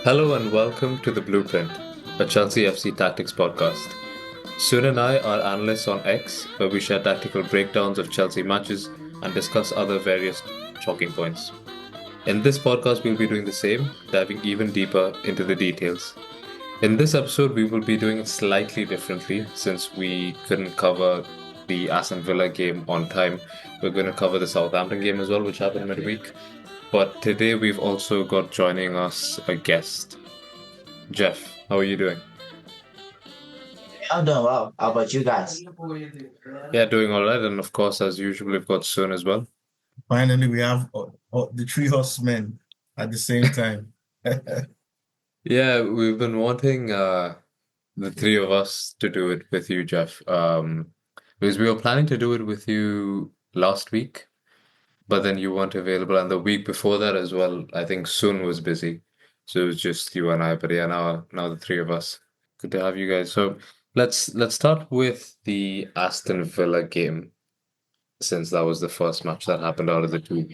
Hello and welcome to The Blueprint, a Chelsea FC tactics podcast. Soon and I are analysts on X, where we share tactical breakdowns of Chelsea matches and discuss other various talking points. In this podcast, we'll be doing the same, diving even deeper into the details. In this episode, we will be doing it slightly differently since we couldn't cover the Aston Villa game on time. We're going to cover the Southampton game as well, which happened midweek. But today, we've also got joining us a guest. Jeff, how are you doing? I'm doing well. How about you guys? Yeah, doing all right. And of course, as usual, we've got Sun as well. Finally, we have the three horsemen at the same time. Yeah, we've been wanting the three of us to do it with you, Jeff. Because we were planning to do it with you last week, but then you weren't available, and the week before that as well, I think Sun was busy. So it was just you and I, but yeah, now the three of us. Good to have you guys. So let's start with the Aston Villa game, since that was the first match that happened out of the two.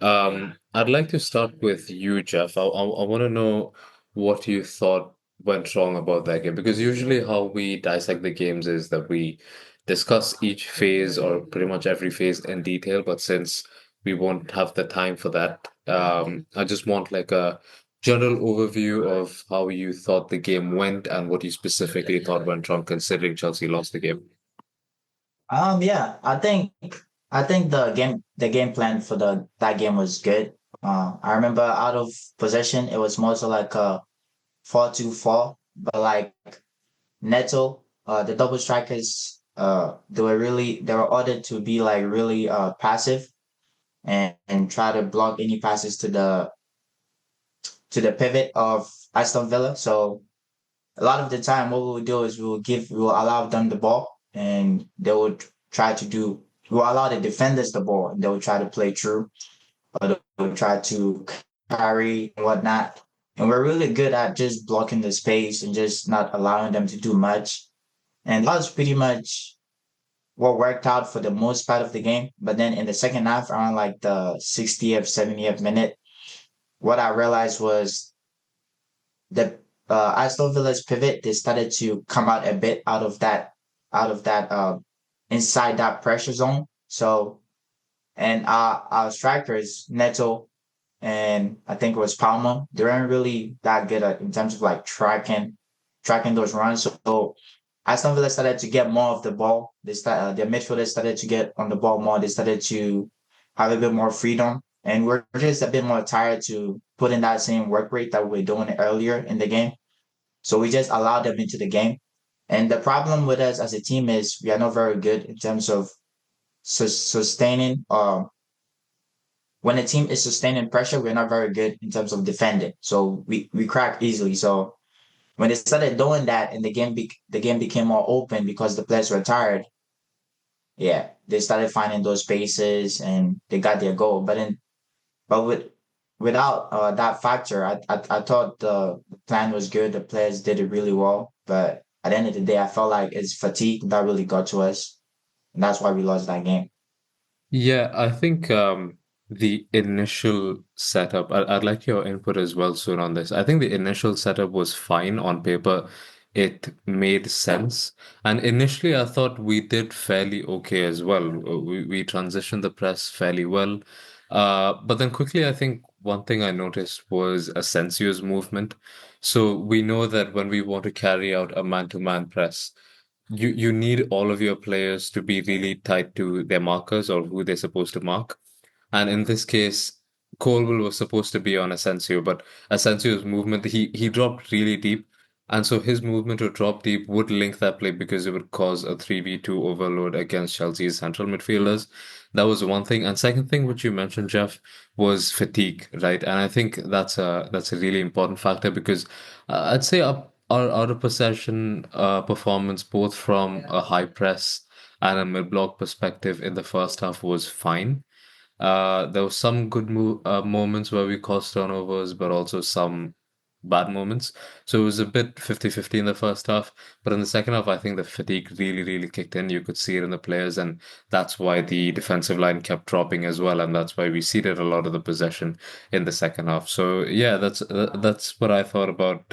I'd like to start with you, Jeff. I want to know what you thought went wrong about that game, because usually how we dissect the games is that we discuss each phase or pretty much every phase in detail. But since we won't have the time for that, I just want like a general overview of how you thought the game went and what you specifically thought went wrong, considering Chelsea lost the game. Yeah, I think the game plan for the that game was good. I remember out of possession, it was more so like a 4-2-4, but like Neto, the double strikers, they were ordered to be like really passive and try to block any passes to the pivot of Aston Villa. So a lot of the time, what we would do is we will allow them the ball, and they would try to do. We will allow the defenders the ball, and they would try to play through, or they would try to carry and whatnot. And we're really good at just blocking the space and just not allowing them to do much. And that was pretty much what worked out for the most part of the game. But then in the second half, around like the 60th, 70th minute, what I realized was the Aston Villa's pivot, they started to come out a bit out of that inside that pressure zone. So and our strikers, Neto and I think it was Palmer, they weren't really that good in terms of like tracking those runs. So Aston Villa started to get more of the ball. Their midfielders started to get on the ball more. They started to have a bit more freedom. And we're just a bit more tired to put in that same work rate that we were doing earlier in the game. So we just allowed them into the game. And the problem with us as a team is we are not very good in terms of sustaining. When a team is sustaining pressure, we're not very good in terms of defending. So we crack easily. So when they started doing that, and the game became more open because the players were tired. Yeah, they started finding those spaces and they got their goal. But without that factor, I thought the plan was good. The players did it really well. But at the end of the day, I felt like it's fatigue that really got to us. And that's why we lost that game. Yeah, I think the initial setup, I'd like your input as well soon on this. I think the initial setup was fine on paper. It made sense. And initially, I thought we did fairly okay as well. We transitioned the press fairly well. But then quickly, I think one thing I noticed was Asensio's movement. So we know that when we want to carry out a man-to-man press, you need all of your players to be really tight to their markers or who they're supposed to mark. And in this case, Colwell was supposed to be on Asensio, but Asensio's movement, he dropped really deep. And so his movement to drop deep would link that play because it would cause a 3v2 overload against Chelsea's central midfielders. That was one thing. And second thing, which you mentioned, Jeff, was fatigue, right? And I think that's a really important factor because I'd say our out of possession performance, both from a high press and a mid block perspective in the first half, was fine. There were some good moments where we caused turnovers, but also some bad moments. So it was a bit 50-50 in the first half. But in the second half, I think the fatigue really, really kicked in. You could see it in the players, and that's why the defensive line kept dropping as well. And that's why we ceded a lot of the possession in the second half. So yeah, that's what I thought about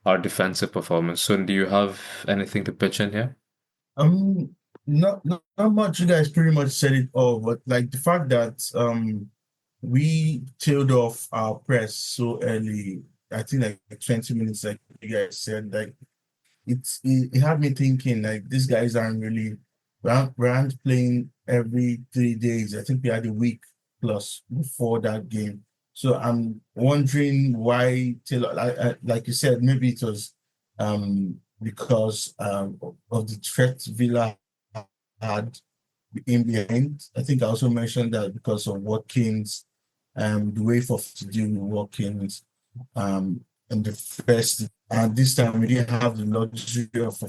our defensive performance. So do you have anything to pitch in here? Um, not much. You guys pretty much said it all, but like the fact that we tailed off our press so early, I think like 20 minutes, like you guys said, like it had me thinking like these guys aren't really we aren't playing every 3 days. I think we had a week plus before that game. So I'm wondering why Taylor, like you said, maybe it was because of the threat Villa had in behind. I think I also mentioned that because of Watkins, the way for to deal with Watkins, um, in the first, and this time we didn't have the luxury of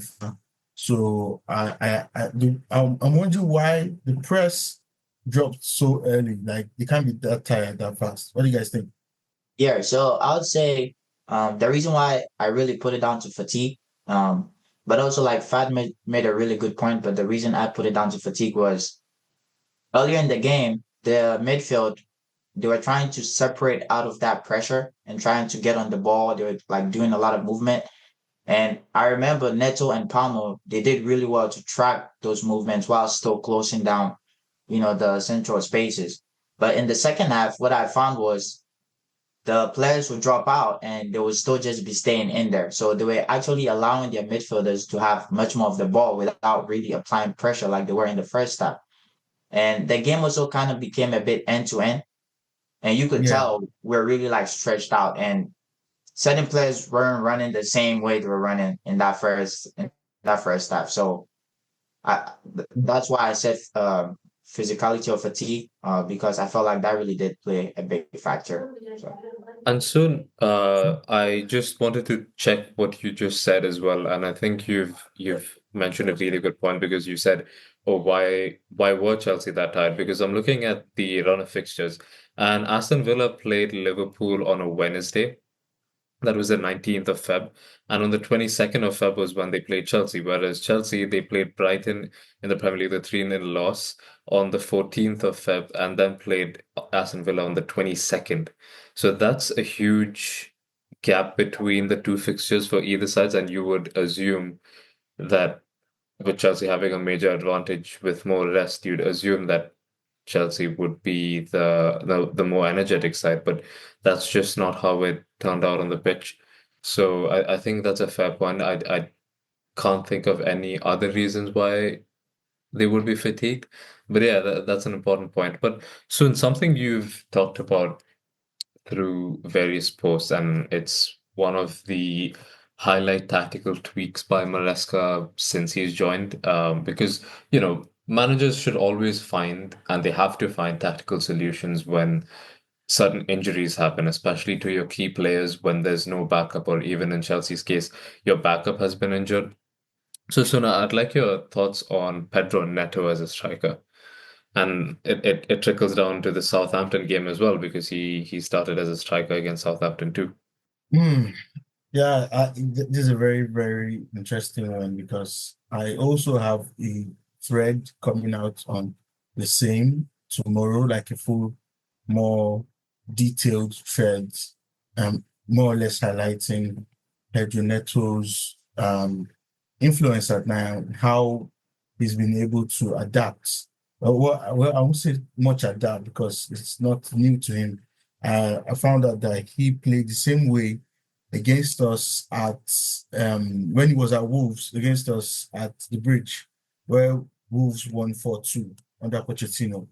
so I'm wondering why the press dropped so early. Like they can't be that tired that fast. What do you guys think? Yeah, so I would say the reason why I really put it down to fatigue, but also like Fad made a really good point, but the reason I put it down to fatigue was earlier in the game, the midfield, they were trying to separate out of that pressure and trying to get on the ball. They were like doing a lot of movement. And I remember Neto and Palmer, they did really well to track those movements while still closing down, the central spaces. But in the second half, what I found was the players would drop out and they would still just be staying in there. So they were actually allowing their midfielders to have much more of the ball without really applying pressure like they were in the first half. And the game also kind of became a bit end to end. And you could Yeah. tell we're really like stretched out. And certain players weren't running the same way they were running in that first half. So that's why I said physicality or fatigue, because I felt like that really did play a big factor. So. And soon, I just wanted to check what you just said as well, and I think you've mentioned a really good point because you said, "Oh, why were Chelsea that tired?" Because I'm looking at the run of fixtures, and Aston Villa played Liverpool on a Wednesday. That was the 19th of Feb. And on the 22nd of Feb was when they played Chelsea. Whereas Chelsea, they played Brighton in the Premier League, the 3-0 loss on the 14th of Feb, and then played Aston Villa on the 22nd. So that's a huge gap between the two fixtures for either sides. And you would assume that with Chelsea having a major advantage with more rest, you'd assume that Chelsea would be the more energetic side, but that's just not how it turned out on the pitch. So I think that's a fair point. I can't think of any other reasons why they would be fatigued. But yeah, that's an important point. But soon something you've talked about through various posts, and it's one of the highlight tactical tweaks by Maresca since he's joined. Because, managers should always find, and they have to find tactical solutions when sudden injuries happen, especially to your key players when there's no backup, or even in Chelsea's case, your backup has been injured. So, Suna, I'd like your thoughts on Pedro Neto as a striker. And it trickles down to the Southampton game as well because he started as a striker against Southampton too. Hmm. Yeah, this is a very, very interesting one because I also have a thread coming out on the same tomorrow, like a full, more detailed thread, more or less highlighting Pedro Neto's influence at now, how he's been able to adapt. Well, I won't say much adapt because it's not new to him. I found out that he played the same way against us at when he was at Wolves against us at the bridge, where Wolves won 4-2 under Pochettino.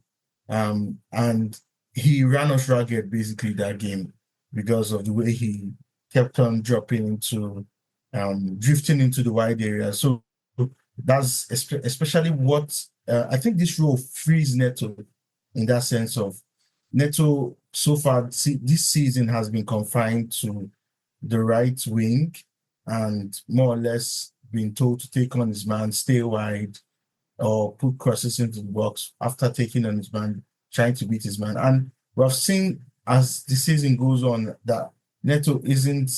And he ran us ragged basically that game because of the way he kept on drifting into the wide area. So that's especially what I think this role frees Neto in that sense of Neto so far this season has been confined to the right wing and more or less been told to take on his man, stay wide, or put crosses into the box after taking on his man, trying to beat his man. And we've seen as the season goes on that Neto isn't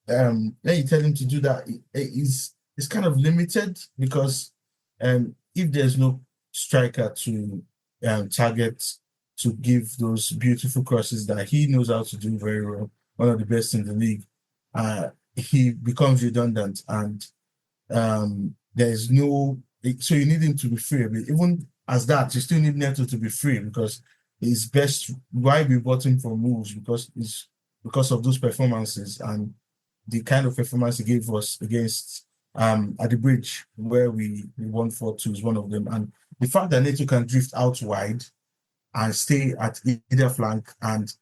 when you tell him to do that, it's kind of limited because if there's no striker to target to give those beautiful crosses that he knows how to do very well, one of the best in the league, he becomes redundant and there's no so you need him to be free. But even as that, you still need Neto to be free because his best why we bought him for moves because of those performances and the kind of performance he gave us against at the bridge where we won 4-2 is one of them. And the fact that Neto can drift out wide and stay at either flank and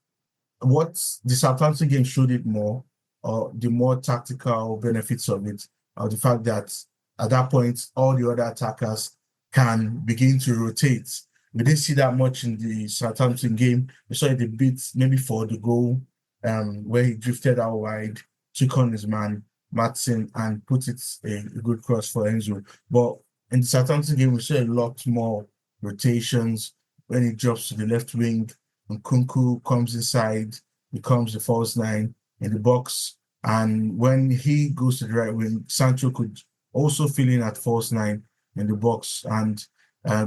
what the Southampton game showed it more, or the more tactical benefits of it, or the fact that at that point all the other attackers can begin to rotate. We didn't see that much in the Southampton game. We saw it a bit maybe for the goal, where he drifted out wide, took on his man, Matson, and put it a good cross for Enzo. But in the Southampton game, we saw a lot more rotations when he drops to the left wing and Kunku comes inside, becomes the false nine in the box. And when he goes to the right wing, Sancho could also fill in at false nine in the box. And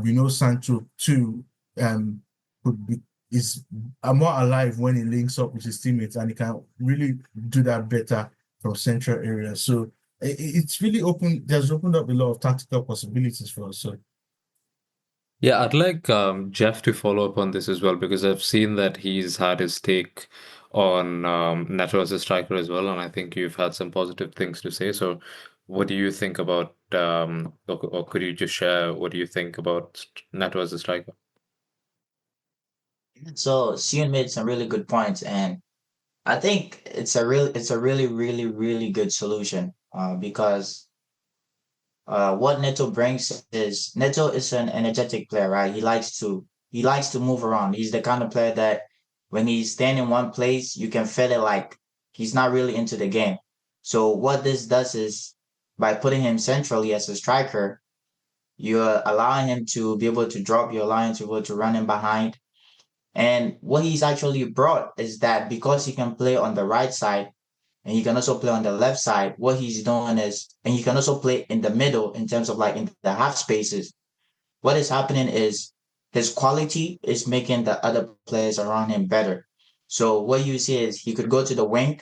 we know Sancho too could be is more alive when he links up with his teammates, and he can really do that better from central areas. So it's really opened. There's opened up a lot of tactical possibilities for us. So Yeah, I'd like Jeff to follow up on this as well because I've seen that he's had his take on Neto as a striker as well, and I think you've had some positive things to say. So, what do you think about, or could you just share what do you think about Neto as a striker? So Seun made some really good points, and I think it's a really, really, really good solution. Because what Neto brings is Neto is an energetic player, right? He likes to move around. He's the kind of player that when he's staying in one place, you can feel it like he's not really into the game. So what this does is by putting him centrally as a striker, you're allowing him to be able to drop, you're allowing him to be able to run in behind. And what he's actually brought is that because he can play on the right side, and he can also play on the left side. What he's doing is, and he can also play in the middle in terms of like in the half spaces. What is happening is his quality is making the other players around him better. So what you see is he could go to the wing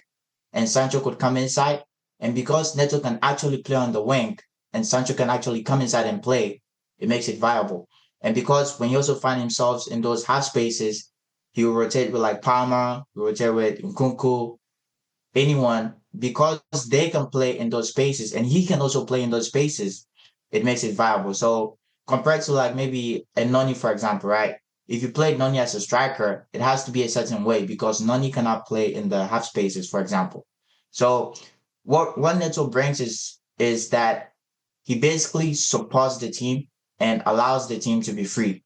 and Sancho could come inside. And because Neto can actually play on the wing and Sancho can actually come inside and play, it makes it viable. And because when he also find himself in those half spaces, he will rotate with like Palmer, he will rotate with Nkunku, anyone, because they can play in those spaces and he can also play in those spaces, it makes it viable. So compared to like maybe a Noni, for example, right? If you play Noni as a striker, it has to be a certain way because Noni cannot play in the half spaces, for example. So what Neto brings is that he basically supports the team and allows the team to be free.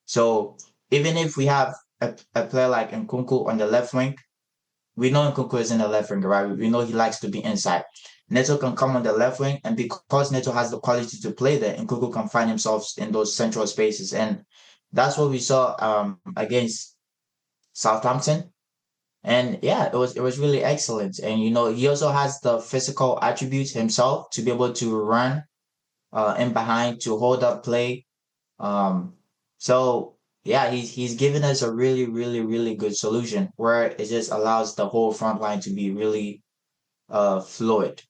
So even if we have a player like Nkunku on the left wing, we know Nkunku is in the left wing, right? We know he likes to be inside. Neto can come on the left wing, and because Neto has the quality to play there, Nkunku can find himself in those central spaces. And that's what we saw against Southampton. And yeah, it was really excellent. And you know, he also has the physical attributes himself to be able to run in behind, to hold up play, so yeah, he's given us a really, really, really good solution where it just allows the whole front line to be really fluid.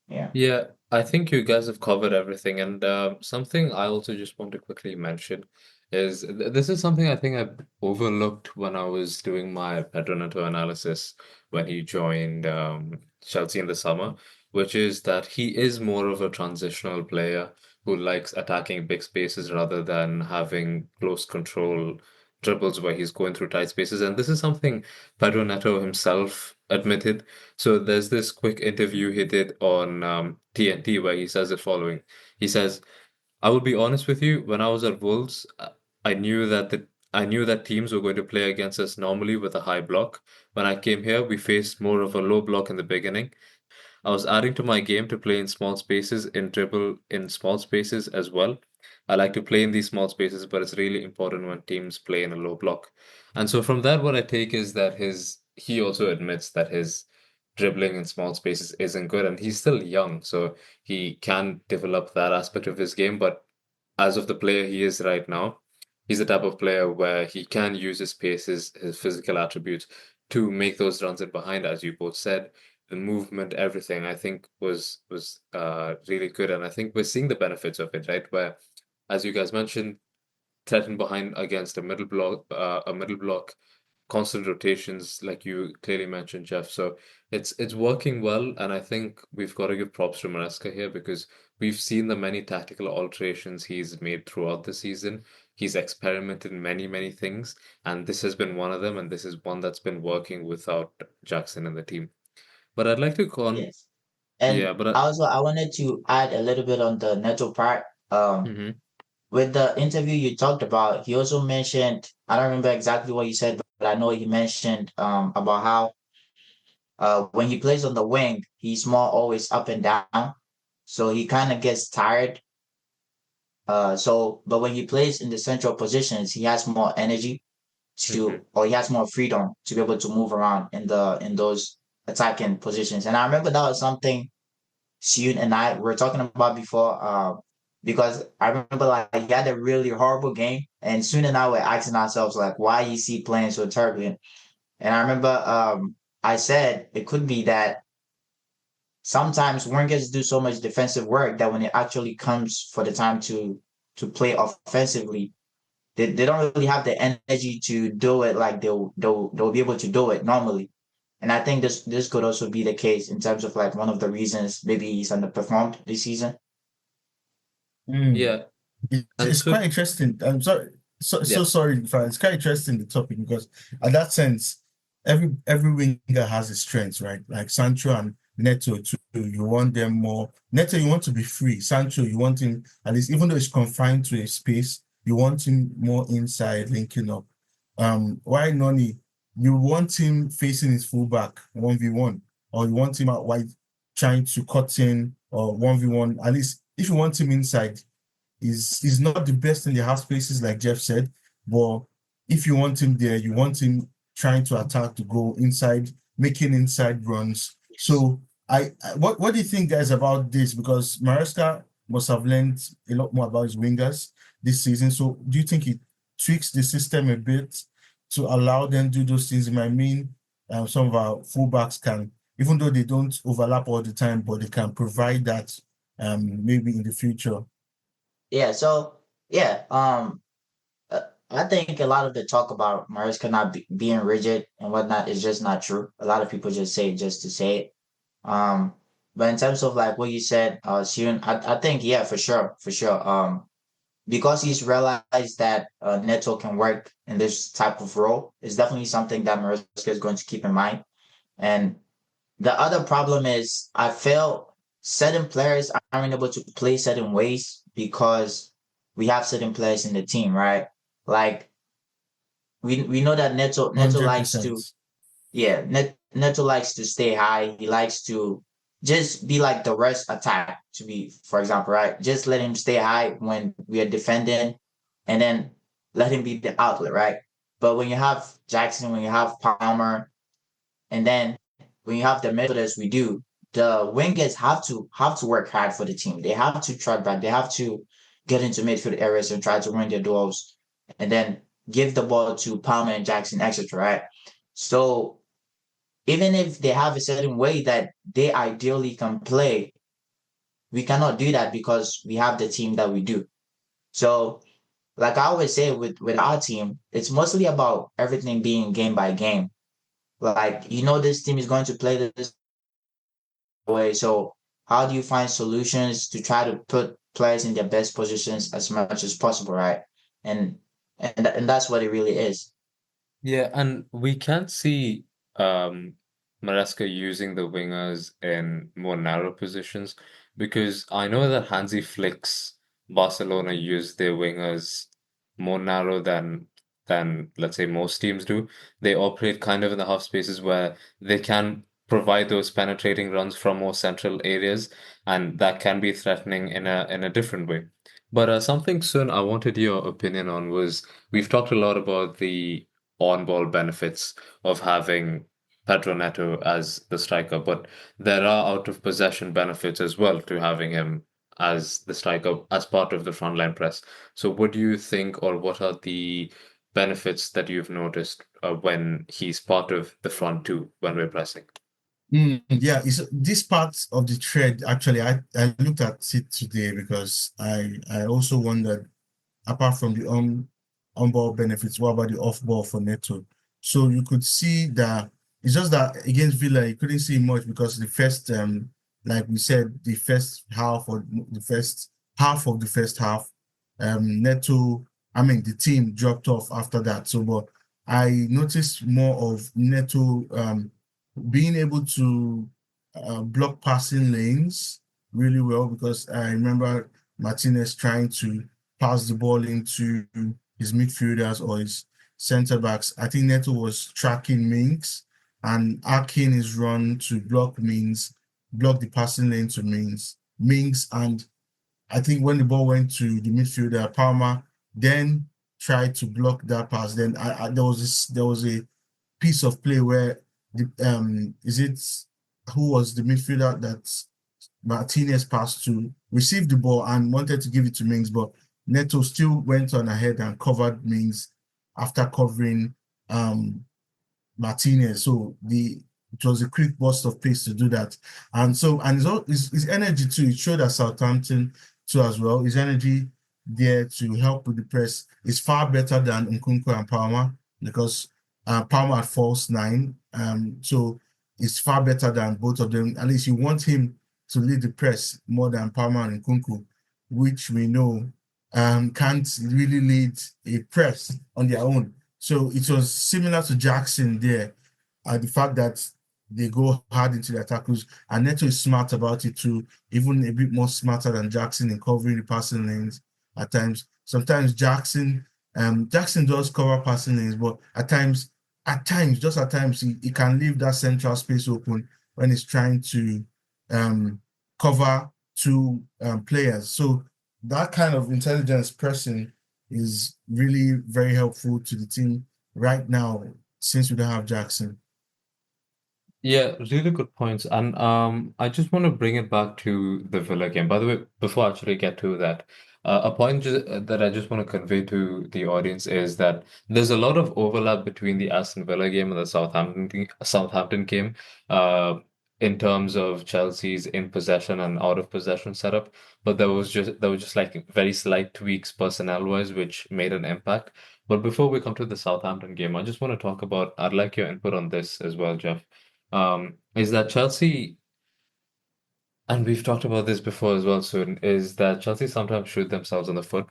Yeah. Yeah, I think you guys have covered everything. And something I also just want to quickly mention is this is something I think I overlooked when I was doing my Pedro Neto analysis when he joined Chelsea in the summer, which is that he is more of a transitional player who likes attacking big spaces rather than having close control dribbles where he's going through tight spaces. And this is something Pedro Neto himself admitted. So there's this quick interview he did on TNT where he says the following. He says, "I will be honest with you. When I was at Wolves, I knew that I knew that teams were going to play against us normally with a high block. When I came here, we faced more of a low block in the beginning. I was adding to my game to play in small spaces, in dribble in small spaces as well. I like to play in these small spaces, but it's really important when teams play in a low block." And so from that, what I take is that he also admits that his dribbling in small spaces isn't good, and he's still young, so he can develop that aspect of his game. But as of the player he is right now, he's the type of player where he can use his pace, his physical attributes to make those runs in behind, as you both said. The movement, everything, I think was really good, and I think we're seeing the benefits of it, right? Where, as you guys mentioned, threatened behind against a middle block, constant rotations, like you clearly mentioned, Jeff. So it's working well, and I think we've got to give props to Maresca here because we've seen the many tactical alterations he's made throughout the season. He's experimented many, many things, and this has been one of them, and this is one that's been working without Jackson in the team. But I'd like to go on, Yes. And yeah, but also, I wanted to add a little bit on the Neto part. mhm, With the interview you talked about, he also mentioned, I don't remember exactly what he said, but I know he mentioned about how when he plays on the wing, he's more always up and down. So he kind of gets tired. But when he plays in the central positions, he has more energy mhm, or he has more freedom to be able to move around in those attacking positions. And I remember that was something Seun and I were talking about before, because I remember like he had a really horrible game, and Seun and I were asking ourselves like, why is he playing so terribly? And I remember I said it could be that sometimes wingers do so much defensive work that when it actually comes for the time to play offensively, they don't really have the energy to do it like they'll be able to do it normally. And I think this could also be the case in terms of like one of the reasons maybe he's underperformed this season. Mm. yeah, and It's so quite interesting. I'm sorry, so yeah, sorry, Fran. It's quite interesting the topic because at that sense, every winger has its strengths, right? Like Sancho and Neto too. You want them more. Neto, you want to be free. Sancho, you want him at least, even though it's confined to a space, you want him more inside, linking up. Why Noni? You want him facing his fullback 1v1, or you want him out wide trying to cut in or 1v1. At least if you want him inside is not the best in the half spaces, like Jeff said. But if you want him there, you want him trying to attack to go inside, making inside runs. So what do you think, guys, about this? Because Maresca must have learned a lot more about his wingers this season. So do you think he tweaks the system a bit to allow them to do those things? It might mean some of our fullbacks can, even though they don't overlap all the time, but they can provide that maybe in the future. Yeah, so yeah, I think a lot of the talk about Mariska not being rigid and whatnot is just not true. A lot of people just say it just to say it. Um, but in terms of like what you said, Seun, I think yeah, for sure. Because he's realized that Neto can work in this type of role is definitely something that Mariska is going to keep in mind. And the other problem is I feel certain players aren't able to play certain ways because we have certain players in the team, right? Like we know that Neto likes to 100%. yeah, Neto likes to stay high. He likes to just be like the rest attack, to be, for example, right? Just let him stay high when we are defending and then let him be the outlet, right? But when you have Jackson, when you have Palmer, and then when you have the midfielders we do, the wingers have to work hard for the team. They have to try back. They have to get into midfield areas and try to win their duels and then give the ball to Palmer and Jackson, etc. Right? So even if they have a certain way that they ideally can play, we cannot do that because we have the team that we do. So, like I always say with our team, it's mostly about everything being game by game. Like this team is going to play this way. So, how do you find solutions to try to put players in their best positions as much as possible, right? And and that's what it really is. yeah, and we can see um Maresca using the wingers in more narrow positions because I know that Hansi Flick's Barcelona use their wingers more narrow than let's say most teams do. They operate kind of in the half spaces where they can provide those penetrating runs from more central areas, and that can be threatening in a different way. But something soon I wanted your opinion on was we've talked a lot about the on-ball benefits of having Pedro Neto as the striker, but there are out of possession benefits as well to having him as the striker as part of the frontline press. So, what do you think, or what are the benefits that you've noticed when he's part of the front two when we're pressing? Yeah, it's this part of the thread. Actually, I looked at it today because I also wondered, apart from the on-ball benefits, what about the off-ball for Neto? So you could see that it's just that against Villa, you couldn't see much because the first, like we said, the first half or the first half of the first half, Neto, I mean, the team dropped off after that. So, but I noticed more of Neto, being able to block passing lanes really well because I remember Martinez trying to pass the ball into his midfielders or his centre backs. I think Neto was tracking Mings and arcing his run to block Mings, block the passing lane to Mings, and I think when the ball went to the midfielder, Palmer then tried to block that pass. Then there was a piece of play where the is it who was the midfielder that Martinez passed to, received the ball and wanted to give it to Mings, but Neto still went on ahead and covered Mings after covering Martinez. So it was a quick burst of pace to do that. And so his energy too, it showed at Southampton too as well. His energy there to help with the press is far better than Nkunku and Palmer because Palmer at false nine. So it's far better than both of them. At least you want him to lead the press more than Palmer and Nkunku, which we know can't really lead a press on their own. So it was similar to Jackson there. The fact that they go hard into their tackles, and Neto is smart about it too, even a bit more smarter than Jackson in covering the passing lanes at times. Sometimes Jackson does cover passing lanes, but just at times, he can leave that central space open when he's trying to um, cover two players. So that kind of intelligence pressing is really very helpful to the team right now since we don't have Jackson. Yeah, really good points. And I just want to bring it back to the Villa game. By the way, before I actually get to that, a point that I just want to convey to the audience is that there's a lot of overlap between the Aston Villa game and the Southampton game, uh, in terms of Chelsea's in possession and out of possession setup. But there was just like very slight tweaks personnel wise, which made an impact. But before we come to the Southampton game, I just want to talk about. I'd like your input on this as well, Jeff, is that Chelsea, and we've talked about this before as well, soon, is that Chelsea sometimes shoot themselves in the foot,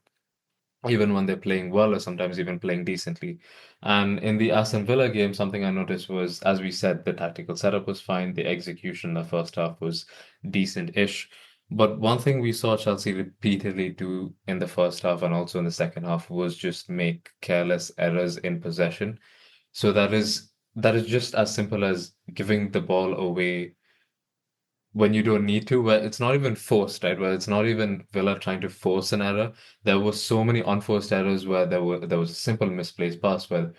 even when they're playing well or sometimes even playing decently. And in the Aston Villa game, something I noticed was, as we said, the tactical setup was fine, the execution in the first half was decent-ish. But one thing we saw Chelsea repeatedly do in the first half and also in the second half was just make careless errors in possession. So that is just as simple as giving the ball away when you don't need to, where it's not even forced, right? Where it's not even Villa trying to force an error. There were so many unforced errors where there was a simple misplaced pass where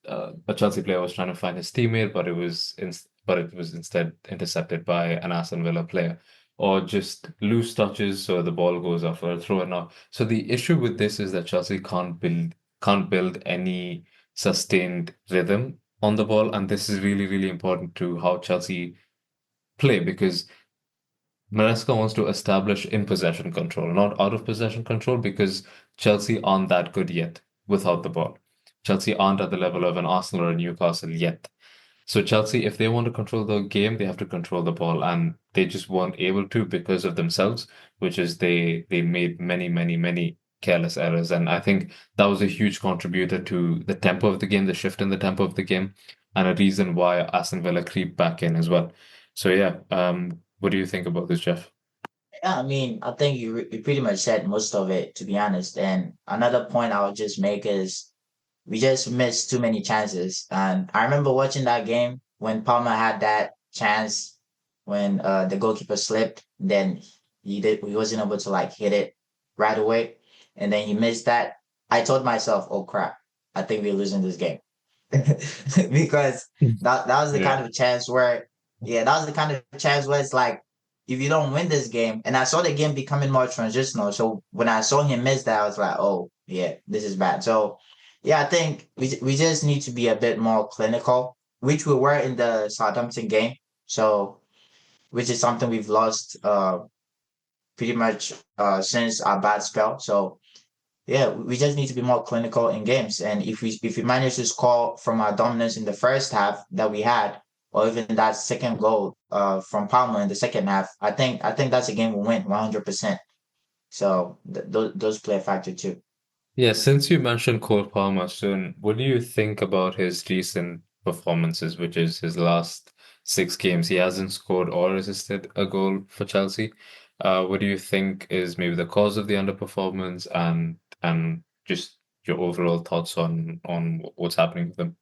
a Chelsea player was trying to find his teammate, but it was instead intercepted by an Aston Villa player, or just loose touches, so the ball goes off or a throw and out. So the issue with this is that Chelsea can't build any sustained rhythm on the ball, and this is really, really important to how Chelsea play because Maresca wants to establish in possession control, not out of possession control, because Chelsea aren't that good yet without the ball. Chelsea aren't at the level of an Arsenal or a Newcastle yet. So Chelsea, if they want to control the game, they have to control the ball, and they just weren't able to because of themselves, which is they made many, many, many careless errors, and I think that was a huge contributor to the tempo of the game, the shift in the tempo of the game, and a reason why Aston Villa creep back in as well. So yeah, what do you think about this, Jeff? Yeah, I mean, I think you pretty much said most of it, to be honest. And another point I would just make is we just missed too many chances. And I remember watching that game when Palmer had that chance when the goalkeeper slipped, then he wasn't able to like hit it right away, and then he missed that. I told myself, "Oh crap, I think we're losing this game." because that was the Yeah. kind of chance where, yeah, that was the kind of chance where it's like, if you don't win this game, and I saw the game becoming more transitional. So when I saw him miss that, I was like, oh yeah, this is bad. So yeah, I think we just need to be a bit more clinical, which we were in the Southampton game. So which is something we've lost pretty much since our bad spell. So yeah, we just need to be more clinical in games. And if we manage to score from our dominance in the first half that we had, or even that second goal from Palmer in the second half, I think that's a game we win 100%. So those play a factor too. Yeah, since you mentioned Cole Palmer soon, what do you think about his recent performances, which is his last 6 games? He hasn't scored or assisted a goal for Chelsea. What do you think is maybe the cause of the underperformance and just your overall thoughts on what's happening with him?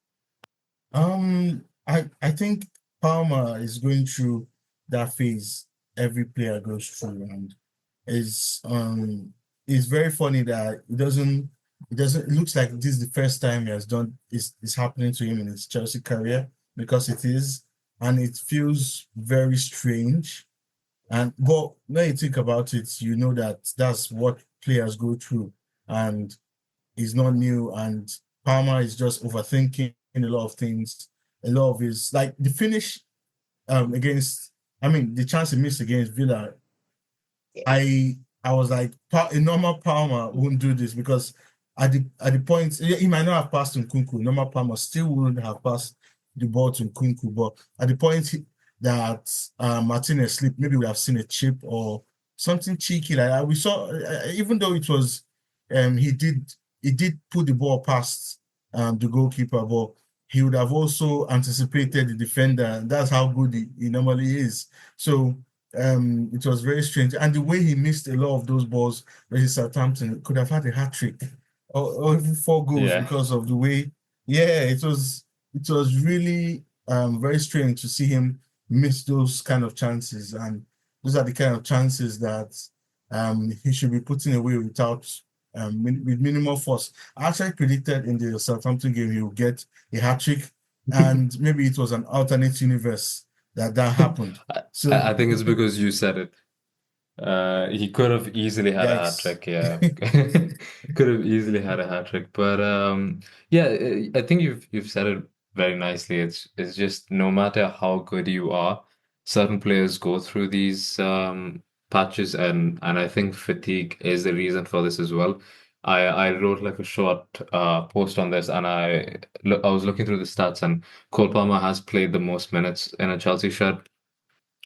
I think Palmer is going through that phase every player goes through, and is it's very funny that it looks like this is the first time he has done is happening to him in his Chelsea career, because it is, and it feels very strange. And but when you think about it, you know that that's what players go through, and is not new. And Palmer is just overthinking a lot of things. A lot of his, like the finish against, I mean, the chance he missed against Villa, I was like, a normal Palmer wouldn't do this, because at the point, yeah, he might not have passed to Nkunku. Normal Palmer still wouldn't have passed the ball to Nkunku. But at the point that Martinez slipped, maybe we have seen a chip or something cheeky like that. We saw, even though it was, he did put the ball past the goalkeeper, but he would have also anticipated the defender. And that's how good he normally is. So it was very strange. And the way he missed a lot of those balls versus Southampton, could have had a hat trick, or even 4 goals, Yeah. because of the way. Yeah, it was really very strange to see him miss those kind of chances. And those are the kind of chances that he should be putting away without with minimal force. I actually predicted in the Southampton game he would get a hat trick, and maybe it was an alternate universe that happened. I, So I think it's because you said it. He could have easily had a hat yikes. trick, yeah. Could have easily had a hat trick, but yeah, I think you've said it very nicely. It's just no matter how good you are, certain players go through these patches, and I think fatigue is the reason for this as well. I wrote like a short post on this, and I was looking through the stats, and Cole Palmer has played the most minutes in a Chelsea shirt,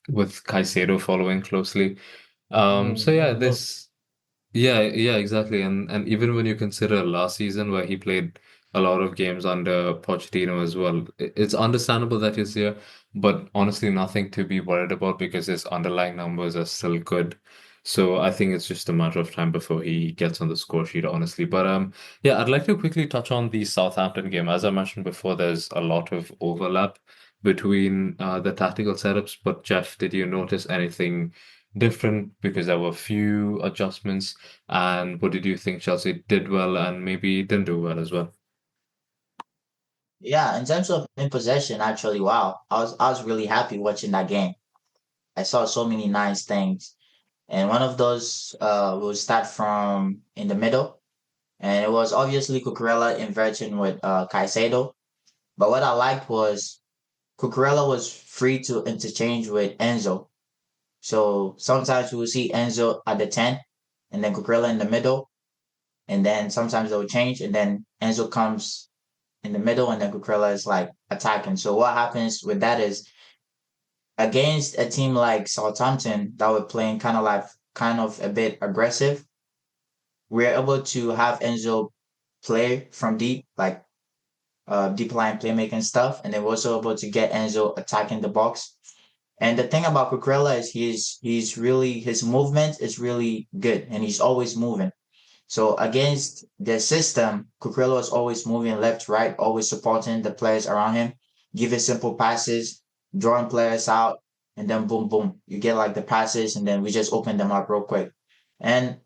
with Caicedo following closely. So Oh, yeah, look. yeah, exactly. And even when you consider last season where he played a lot of games under Pochettino as well, it's understandable that he's here, but honestly, nothing to be worried about because his underlying numbers are still good. So I think it's just a matter of time before he gets on the score sheet, honestly. But yeah, I'd like to quickly touch on the Southampton game. As I mentioned before, there's a lot of overlap between the tactical setups. But Jeff, did you notice anything different? Because there were a few adjustments. And what did you think Chelsea did well and maybe didn't do well as well? Yeah, in terms of in possession, actually, wow, I was really happy watching that game. I saw so many nice things, and one of those will start from in the middle, and it was obviously Cucurella inverting with Caicedo. But what I liked was Cucurella was free to interchange with Enzo. So sometimes we will see Enzo at the 10 and then Cucurella in the middle. And then sometimes they'll change and then Enzo comes in the middle and then Cucurella is like attacking. So what happens with that is against a team like Southampton that were playing kind of a bit aggressive, we're able to have Enzo play from deep, like deep line playmaking stuff. And then we're also able to get Enzo attacking the box. And the thing about Cucurella is he's really his movement is really good and he's always moving. So against the system, Cucurella is always moving left, right, always supporting the players around him, giving simple passes, drawing players out, and then boom, boom, you get like the passes, and then we just open them up real quick. And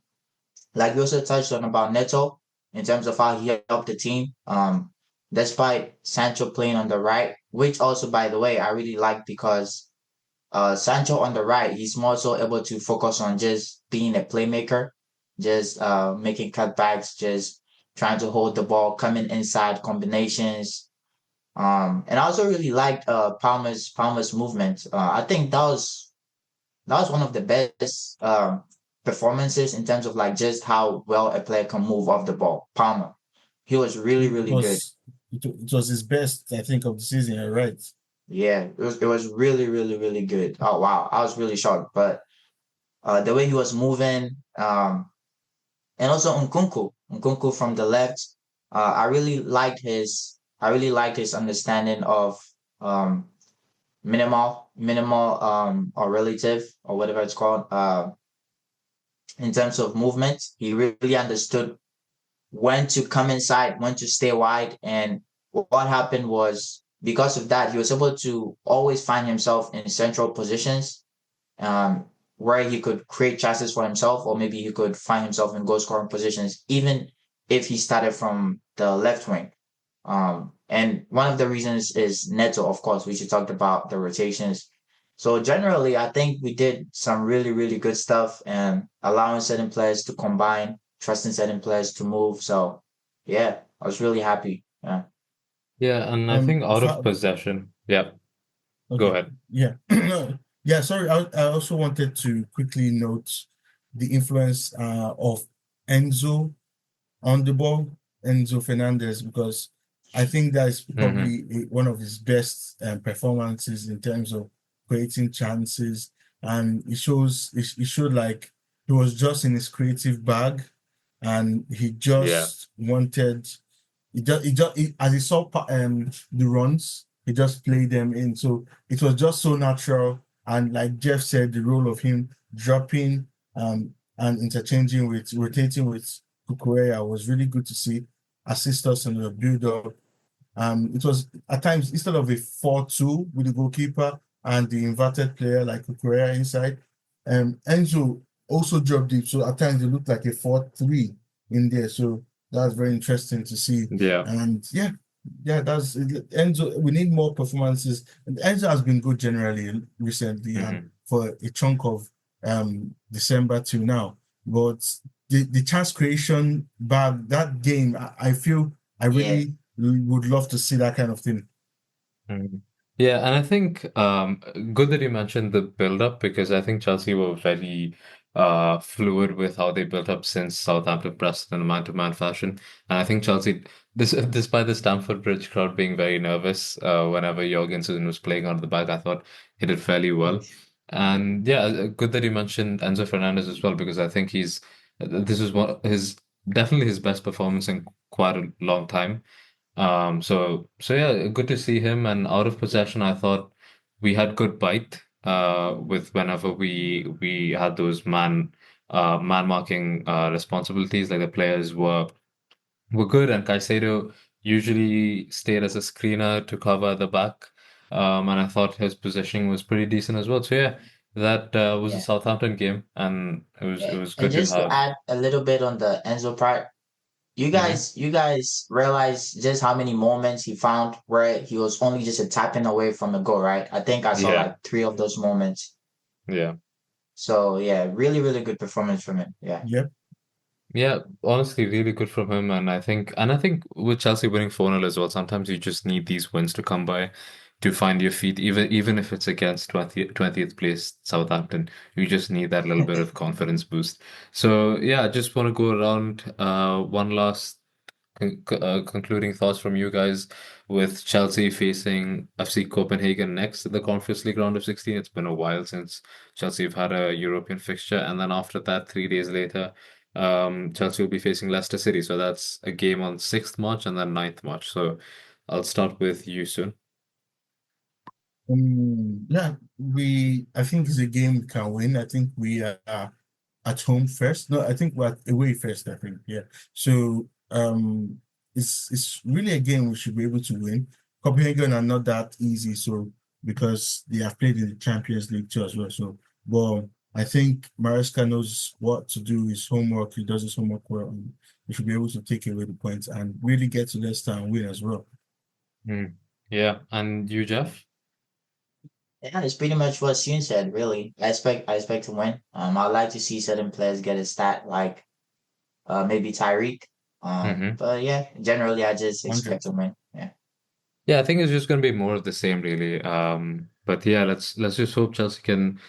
like you also touched on about Neto in terms of how he helped the team. despite Sancho playing on the right, which also, by the way, I really like because Sancho on the right, he's more so able to focus on just being a playmaker, just making cutbacks, just trying to hold the ball, coming inside combinations. And I also really liked Palmer's movement. I think that was one of the best performances in terms of like just how well a player can move off the ball. Palmer, he was really It really good. was it was his best, I think, of the season. You're right. Yeah, it was really really really good. Oh wow, I was really shocked. But the way he was moving, and also Nkunku from the left, I really liked his understanding of um minimal or relative or whatever it's called in terms of movement. He really understood when to come inside, when to stay wide. And what happened was because of that, he was able to always find himself in central positions um, where he could create chances for himself, or maybe he could find himself in goal scoring positions, even if he started from the left wing. And one of the reasons is Neto, of course, which you talked about the rotations. So generally, I think we did some really, really good stuff and allowing certain players to combine, trusting certain players to move. So yeah, I was really happy. Yeah. Yeah, and I Um, think out of possession. Yeah, go okay, ahead. yeah, yeah. Sorry, I also wanted to quickly note the influence of Enzo on the ball, Enzo Fernandez, because I think that is Hmm. probably one of his best performances in terms of creating chances, and it showed like he was just in his creative bag, and he Yeah. just wanted as he saw the runs, he just played them in. So it was just so natural. And like Jeff said, the role of him dropping and interchanging with rotating with Kukurea was really good to see. Assist us in the build up. It was at times instead of a 4-2 with the goalkeeper and the inverted player like Kukurea inside, Enzo also dropped deep. So at times it looked like a 4-3 in there. So that's very interesting to see. Yeah. And yeah, that's Enzo. We need more performances. And Enzo has been good generally recently and Hmm. for a chunk of December to now. But the chance creation back that game, I feel I Yeah. really would love to see that kind of thing. Mm. Yeah, and I think good that you mentioned the build up because I think Chelsea were very fluid with how they built up since Southampton pressed in a man-to-man fashion. And I think Chelsea, despite the Stamford Bridge crowd being very nervous whenever Jorgensen was playing out of the back, I thought he did fairly well. And yeah, good that you mentioned Enzo Fernandez as well because I think this is definitely his best performance in quite a long time. So yeah, good to see him. And out of possession, I thought we had good bite with whenever we had those man marking responsibilities, like the players were good, and Caicedo usually stayed as a screener to cover the back. And I thought his positioning was pretty decent as well. So yeah, that was a Yeah. Southampton game, and it Yeah. was And good to just to have. add a little bit on the Enzo part, Hmm. you guys realize just how many moments he found where he was only just a tapping away from a goal, right? I think I saw Yeah, like three of those moments. yeah. So yeah, really, really good performance from him. Yeah. Yep. Yeah, honestly, really good from him, and I think with Chelsea winning 4-0 as well, sometimes you just need these wins to come by to find your feet, even if it's against 20th place Southampton. You just need that little bit of confidence boost. So yeah, I just want to go around one last concluding thoughts from you guys with Chelsea facing FC Copenhagen next in the Conference League round of 16. It's been a while since Chelsea have had a European fixture, and then after that, 3 days later, Chelsea will be facing Leicester City. So that's a game on 6th March and then 9th March. So I'll start with you soon. Yeah, I think it's a game we can win. I think we are at home first. No, I think we're away first, I think. Yeah. So it's really a game we should be able to win. Copenhagen are not that easy, so because they have played in the Champions League too as well. So well, I think Maresca knows what to do, his homework, he does his homework well, and we should be able to take away the points and really get to Leicester and win as well. Mm. Yeah, and you, Jeff? Yeah, it's pretty much what Seun said, really. I expect to win. I'd like to see certain players get a stat like maybe Tyreek. Hmm. But yeah, generally I just 100. expect to win. Yeah. Yeah, I think it's just going to be more of the same, really. But yeah, let's just hope Chelsea can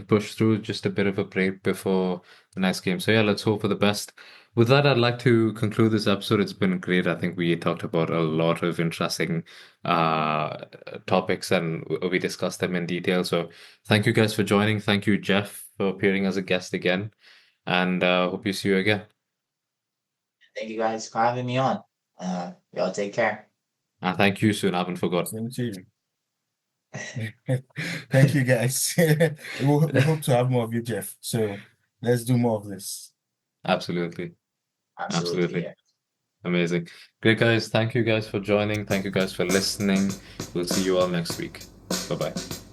push through just a bit of a break before the next game. So yeah, let's hope for the best. With that, I'd like to conclude this episode. It's been great. I think we talked about a lot of interesting uh topics and we discussed them in detail. So thank you guys for joining. Thank you, Jeff, for appearing as a guest again, and hope you see you again. Thank you guys for having me on. Y'all take care. And thank you, soon. I haven't forgotten. Same to you. Thank you, guys. We hope to have more of you, Jeff. So let's do more of this. Absolutely. Absolutely, Absolutely. yeah. Amazing. Great, guys. Thank you guys for joining. Thank you guys for listening. We'll see you all next week. Bye bye.